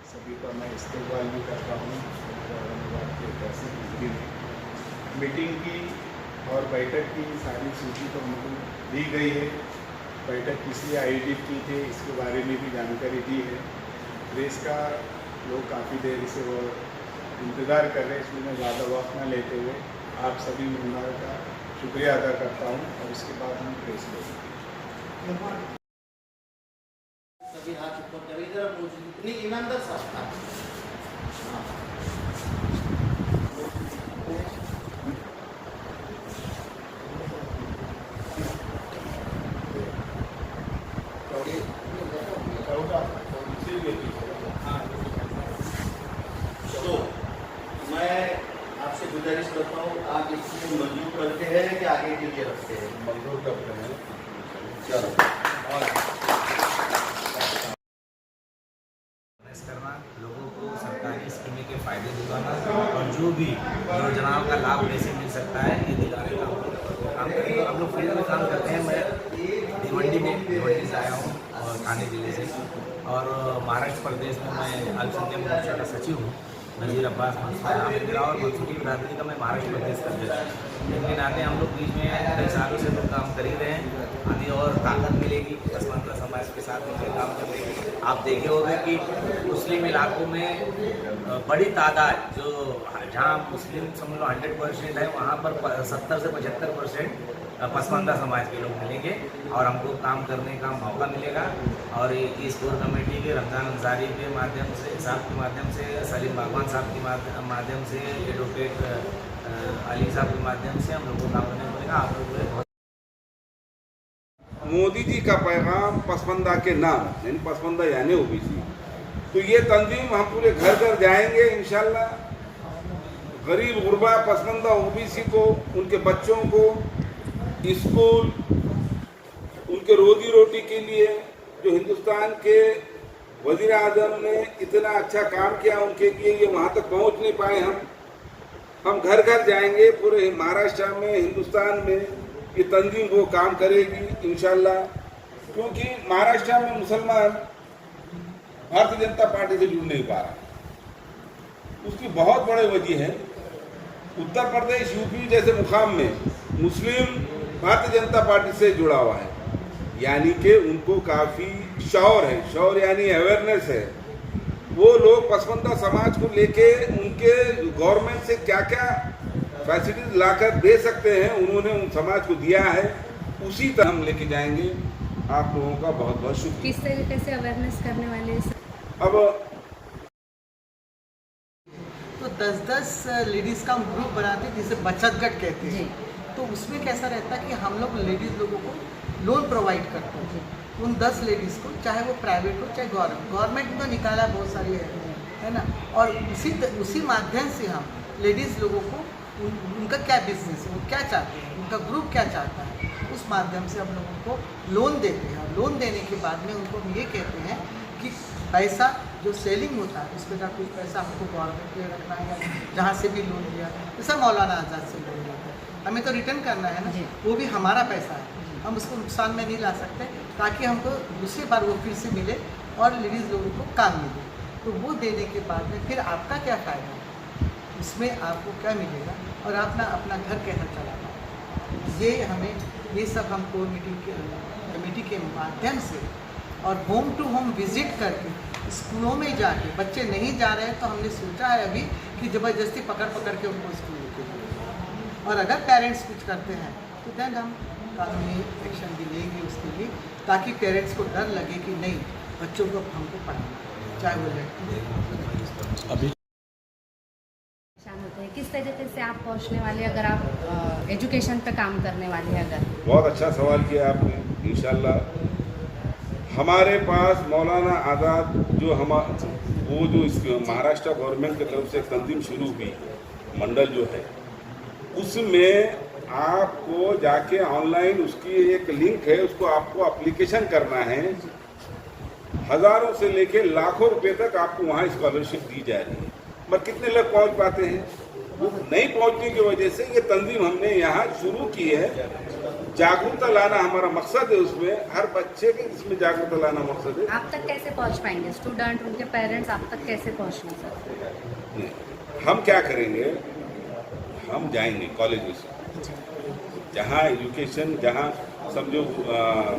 सभी का मैं इस्तेमाल भी करता हूँ। औरंगाबाद के तहसील नगरी में मीटिंग की और बैठक की सारी सूची तो हमको दी गई है। बैठक किस लिए आयोजित की थी इसके बारे में भी जानकारी दी है। प्रेस का लोग काफ़ी देर से वो इंतज़ार कर रहे हैं, इसलिए मैं ज़्यादा वक्त न लेते हुए आप सभी मेहमानों का शुक्रिया अदा करता हूँ और उसके बाद हम प्रेस लेंगे। सभी हाथ ऊपर करें, इधर इतनी ईमानदार साहब तो मैं आपसे गुजारिश करता हूँ, आप इसको मंजूर करते हैं कि आगे के लिए रखते हैं? मंजूर करते हैं। चलो करना, लोगों को सरकारी स्कीमें के फायदे दिलाना और जो भी योजनाओं का लाभ कैसे मिल सकता है ये दिलाने का काम करेंगे। हम लोग फील्ड में काम करते हैं। मैं भिवंडी से आया हूँ और ठाणे जिले से, और महाराष्ट्र प्रदेश में मैं अल्पसंख्यक मोर्चा का सचिव हूँ। नज़ीर अब्बास मेरा और मंसूरी बिरादरी का मैं महाराष्ट्र प्रदेश का अध्यक्ष हूँ। लेकिन नाते हम लोग बीच में कई सालों से लोग काम कर ही रहे हैं। आगे और ताकत मिलेगी पसमानदा समाज के साथ मिलकर काम करने की। आप देखे होंगे कि मुस्लिम इलाकों में बड़ी तादाद जो जहाँ मुस्लिम समझ लो 100% है, वहाँ पर 70 से 75% पसमानदा समाज के लोग मिलेंगे और हमको काम करने का मौका मिलेगा। और इस कोर कमेटी के रमज़ान अंसारी के माध्यम से साहब के माध्यम से, सलीम बागवान साहब के माध्यम से, एडवोकेट अली साहब के माध्यम से हम लोग को काम करने मिलेगा। आप लोग मोदी जी का पैगाम पसमानदा के नाम, यानी पसमानदा यानी ओबीसी। तो ये तंजीम हम पूरे घर घर जाएंगे इंशाल्लाह। गरीब गुरबा पसमानदा ओबीसी को, उनके बच्चों को स्कूल, उनके रोजी रोटी के लिए जो हिंदुस्तान के वज़ीर आज़म ने इतना अच्छा काम किया, उनके लिए ये वहाँ तक पहुँच नहीं पाए। हम घर घर जाएंगे पूरे महाराष्ट्र में, हिंदुस्तान में ये तंजीम वो काम करेगी इंशाल्लाह। क्योंकि महाराष्ट्र में मुसलमान भारतीय जनता पार्टी से जुड़ नहीं पा रहा। उसकी बहुत बड़े वजह है। उत्तर प्रदेश, यूपी जैसे मुकाम में मुस्लिम भारतीय जनता पार्टी से जुड़ा हुआ है, यानी कि उनको काफ़ी शौर है। शौर यानी अवेयरनेस है। वो लोग पसमानदा समाज को लेके उनके गवर्नमेंट से क्या क्या फैसिलिटीज लाकर दे सकते हैं, उन्होंने उन समाज को दिया है। उसी तरह हम लेके जाएंगे। आप लोगों का बहुत बहुत शुक्रिया। किस तरीके से अवेयरनेस करने वाले? अब तो 10-10 लेडीज़ का हम ग्रुप बनाते हैं जिसे बचत गट कहते हैं। तो उसमें कैसा रहता है कि हम लोग लेडीज़ लोगों को लोन प्रोवाइड करते हैं। उन 10 लेडीज़ को, चाहे वो प्राइवेट हो चाहे गवर्नमेंट में तो निकाला बहुत सारी है ना। और उसी माध्यम से हम लेडीज़ लोगों को उनका क्या बिजनेस है, वो क्या चाहते हैं, उनका ग्रुप क्या चाहता है, उस माध्यम से हम लोगों को लोन देते हैं। लोन देने के बाद में उनको हम ये कहते हैं कि पैसा जो सेलिंग होता है उसमें का कुछ पैसा हमको गवर्नमेंट के लिए रखना है, जहाँ से भी लोन लिया, जैसा मौलाना आज़ाद से लोन लिया है, हमें तो रिटर्न करना है ना, वो भी हमारा पैसा है, हम उसको नुकसान में नहीं ला सकते, ताकि हमको दूसरी बार वो फिर से मिले और लेडीज़ लोगों को काम मिले। तो वो देने के बाद में फिर आपका क्या फ़ायदा है, उसमें आपको क्या मिलेगा और अपना अपना घर कैसे चलाना। ये सब हम कोर मीटिंग कमेटी के माध्यम से और होम टू होम विजिट करके स्कूलों में जाके, बच्चे नहीं जा रहे हैं तो हमने सोचा है अभी कि ज़बरदस्ती पकड़ के उनको स्कूल लेके जाए। और अगर पेरेंट्स कुछ करते हैं तो देन हम कानूनी एक्शन भी लेंगे उसके लिए, ताकि पेरेंट्स को डर लगे कि नहीं, बच्चों को हमको पढ़ाना, चाहे वो लड़की अभी होते हैं। किस तरीके से आप पहुंचने वाले, अगर आप एजुकेशन पे काम करने वाले हैं? अगर बहुत अच्छा सवाल किया आपने। इंशाल्लाह हमारे पास मौलाना आज़ाद जो महाराष्ट्र गवर्नमेंट की तरफ से तंजीम शुरू हुई, मंडल जो है, उसमें आपको जाके ऑनलाइन उसकी एक लिंक है, उसको आपको एप्लीकेशन करना है। हज़ारों से लेके लाखों रुपए तक आपको वहाँ स्कॉलरशिप दी जा रही है, मगर कितने लोग पहुँच पाते हैं? वो नहीं पहुँचने की वजह से ये तंजीम हमने यहाँ शुरू की है, जागरूकता लाना हमारा मकसद है, उसमें हर बच्चे के इसमें जागरूकता लाना मकसद है। आप तक कैसे पहुंच पाएंगे स्टूडेंट, उनके पेरेंट्स आप तक कैसे पहुंचना सर? नहीं, हम क्या करेंगे, हम जाएंगे कॉलेज जहाँ एजुकेशन, जहाँ समझो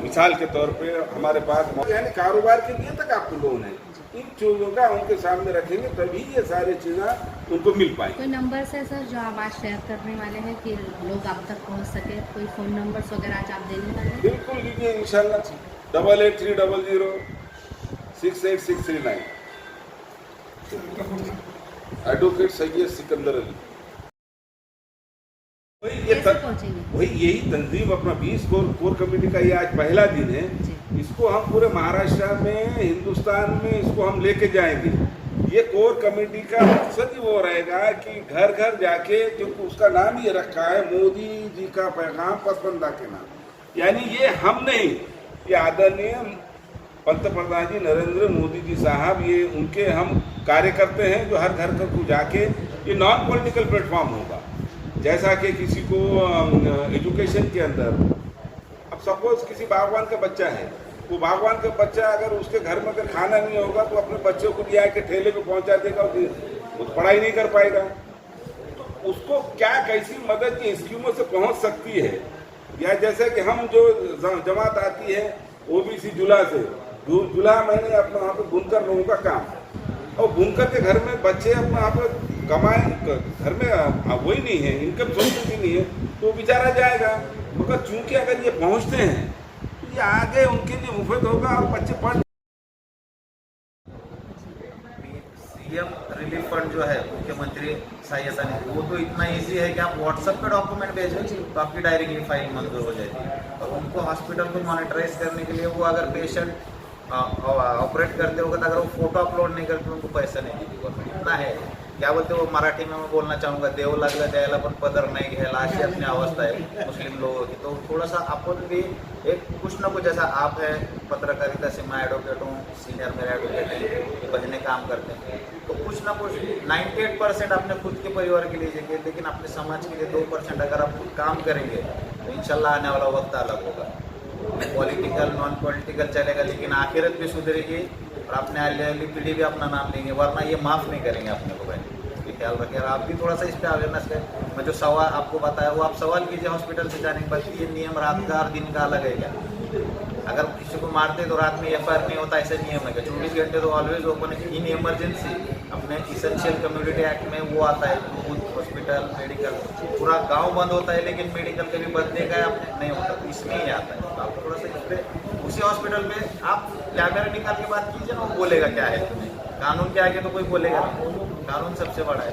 मिसाल के तौर पे हमारे पास यानी कारोबार के लिए तक आपको लोन है, इन चीज़ों का उनके सामने रखेंगे तभी ये सारी चीज़ें उनको मिल पाएंगी। कोई नंबर्स है सर जो आप आज शेयर करने वाले हैं कि लोग आप तक पहुंच सके? कोई फ़ोन नंबर्स वगैरह आज आप देने वाले हैं? बिल्कुल लीजिए इंशाल्लाह, 8830068639 एडवोकेट सैयद सिकंदर अली। कैसे पहुंचेंगे? वही यही तंजीम अपना 20 कोर कमेटी का ये आज पहला दिन है। जी। इसको हम पूरे महाराष्ट्र में, हिंदुस्तान में इसको हम लेके जाएंगे। ये कोर कमेटी का मकसद ही वो रहेगा कि घर घर जाके, जो उसका नाम ये रखा है मोदी जी का पैगाम पसंदा के नाम, यानी ये हम नहीं, ये आदरणीय पंतप्रधान जी नरेंद्र मोदी जी साहब, ये उनके हम कार्यकर्ते हैं जो हर घर घर को जाके, ये नॉन पॉलिटिकल प्लेटफॉर्म होगा। जैसा कि किसी को एजुकेशन के अंदर, अब सपोज किसी बागवान का बच्चा है, वो बागवान का बच्चा अगर उसके घर में अगर खाना नहीं होगा तो अपने बच्चों को ले आके ठेले पे पहुंचा देगा, वो तो पढ़ाई नहीं कर पाएगा। तो उसको क्या कैसी मदद की स्कीमों से पहुंच सकती है, या जैसे कि हम जो जमात आती है ओबीसी जुला से, जुला मैंने अपना वहाँ पे बुनकर लोगों का काम, और बुनकर के घर में बच्चे अपना वहाँ पे कमाए, घर में वही नहीं है, इनकम सोर्स भी नहीं है, तो बेचारा जाएगा। मगर चूंकि अगर ये पहुंचते हैं तो ये आगे उनके लिए मुफ्त होगा और बच्चे पढ़। सीएम रिलीफ फंड जो है मुख्यमंत्री सहायता निधि, वो तो इतना इजी है कि आप व्हाट्सएप पे डॉक्यूमेंट भेजो तो आपकी डायरेक्टली फाइल मंजूर हो जाती है। और उनको हॉस्पिटल को मॉनिटराइज करने के लिए वो अगर पेशेंट ऑपरेट करते होगा तो अगर वो फोटो अपलोड नहीं करते उनको पैसा नहीं देती गवर्नमेंट। इतना है, क्या बोलते हो मराठी में मैं बोलना चाहूँगा, देव लागला द्यायला पण पदर नाही घ्यायला, अशी अपनी अवस्था है मुस्लिम लोगों की। तो थोड़ा सा अपन भी एक कुछ ना कुछ, जैसा आप है पत्रकारिता से, मैं एडवोकेट हूँ, सीनियर मेरे एडवोकेट हैं, बहनें काम करते हैं, तो कुछ ना कुछ 98% अपने खुद के परिवार के लिए देंगे, लेकिन अपने समाज के लिए 2% अगर आप खुद काम करेंगे तो इंशाल्लाह आने वाला वक्त अलग होगा। पॉलिटिकल नॉन पॉलिटिकल चलेगा, लेकिन आखिरत भी सुधरेगी और अपने आने वाली पीढ़ी भी अपना नाम लेंगे, वरना ये माफ़ नहीं करेंगे अपने को। भाई ये ख्याल रखिए, आप भी थोड़ा सा इस पर अवेयरनेस करें। मैं जो सवाल आपको बताया वो आप सवाल कीजिए हॉस्पिटल से जाने के बाद, ये नियम रात का और दिन का अलग है क्या? अगर किसी को मारते तो रात में FIR नहीं होता, ऐसा नियम है क्या? 24 घंटे तो ऑलवेज ओपन है। इन इमरजेंसी अपने इसेंशियल कम्युनिटी एक्ट में वो आता है, हॉस्पिटल मेडिकल, पूरा गांव बंद होता है लेकिन मेडिकल कभी बंद नहीं गया नहीं होता, तो इसमें ही आता है। तो आप थोड़ा सा इस पर, उसी हॉस्पिटल में आप कैमरा निकाल के बात कीजिए ना, वो बोलेगा क्या है तुम्हें, कानून के आगे तो कोई बोलेगा नहीं, कानून सबसे बड़ा है।